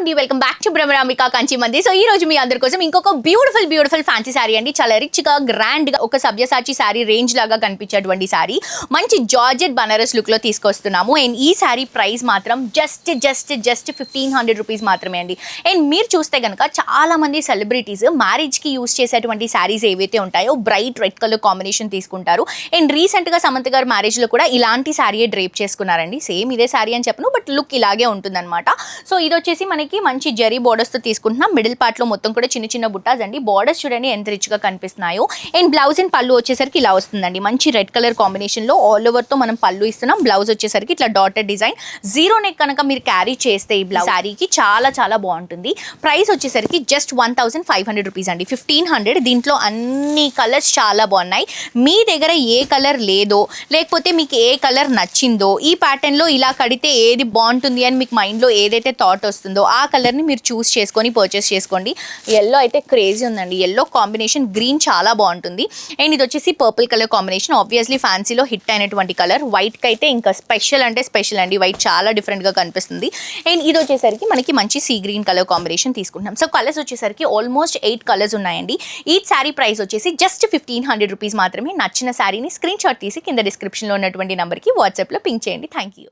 అండి, welcome back to Bhramarambika Kanchi మంది. So ఈ రోజు మీ అందరి కోసం ఇంకొక బ్యూటిఫుల్ ఫ్యాన్సీ శారీ అండి. చాలా రిచ్ గా గ్రాండ్ గా ఒక సబ్యసాచి శారీ రేంజ్ లాగా కనిపించేటువంటి శారీ మంచి జార్జెట్ బనారస్ లుక్ లో తీసుకొస్తున్నాము. అండ్ ఈ శారీ ప్రైస్ మాత్రం జస్ట్ 1500 రూపీస్ మాత్రమే అండి. అండ్ మీరు చూస్తే కనుక చాలా మంది సెలబ్రిటీస్ మ్యారేజ్ కి యూస్ చేసేటువంటి శారీస్ ఏవైతే ఉంటాయో బ్రైట్ రెడ్ కలర్ కాంబినేషన్ తీసుకుంటారు. అండ్ రీసెంట్ గా సమంత గారు మ్యారేజ్ లో కూడా ఇలాంటి శారీ డ్రేప్ చేసుకున్నారండి. సేమ్ ఇదే శారీ అని చెప్పను, బట్ లుక్ ఇలాగే ఉంటుందన్నమాట. సో ఇది వచ్చేసి మనకి మంచి జరీ బోర్డర్స్ తో తీసుకుంటున్నాం. మిడిల్ పార్ట్ లో మొత్తం కూడా చిన్న చిన్న బుట్టాస్ అండి. బోర్డర్స్ చూడండి ఎంత రిచ్ గా కనిపిస్తున్నాయో. అండ్ బ్లౌజ్ అండ్ పళ్ళు వచ్చేసరికి ఇలా వస్తుందండి. మంచి రెడ్ కలర్ కాంబినేషన్ లో ఆల్ ఓవర్ తో మనం పళ్ళు ఇస్తున్నాం. బ్లౌజ్ వచ్చేసరికి ఇట్లా డాటెడ్ డిజైన్ జీరో నెక్ కనుక మీరు క్యారీ చేస్తే ఈ బ్లౌజ్ శారీకి చాలా బాగుంటుంది. ప్రైస్ వచ్చేసరికి జస్ట్ 1500 రూపీస్ అండి. 1500. దీంట్లో అన్ని కలర్స్ చాలా బాగున్నాయి. మీ దగ్గర ఏ కలర్ లేదో లేకపోతే మీకు ఏ కలర్ నచ్చిందో ఈ ప్యాటర్న్ లో ఇలా కడితే ఏది బాగుంటుంది అని మీకు మైండ్ లో ఏదైతే థాట్ వస్తుందో ఆ కలర్ ని మీరు చూస్ చేసుకొని పర్చేస్ చేసుకోండి. ఎల్లో అయితే క్రేజీ ఉందండి. ఎల్లో కాంబినేషన్ గ్రీన్ చాలా బాగుంటుంది. అండ్ ఇది వచ్చేసి పర్పుల్ కలర్ కాంబినేషన్, ఆబ్వియస్లీ ఫ్యాన్సీలో హిట్ అయినటువంటి కలర్. వైట్ కి అయితే ఇంకా స్పెషల్ అంటే స్పెషల్ అండి. వైట్ చాలా డిఫరెంట్ గా కనిపిస్తుంది. అండ్ ఇది వచ్చేసరికి మనకి మంచి సీ గ్రీన్ కలర్ కాంబినేషన్ తీసుకుంటాం. సో కలర్స్ వచ్చేసరికి ఆల్మోస్ట్ 8 కలర్స్ ఉన్నాయండి. ఈ శారీ ప్రైస్ వచ్చేసి జస్ట్ 1500 రూపీస్ మాత్రమే. నచ్చిన శారీని స్క్రీన్ షాట్ తీసి కింద డిస్క్రిప్షన్ లో ఉన్నటువంటి నెంబర్ కి వాట్సాప్ లో పింక్ చేయండి. Thank you.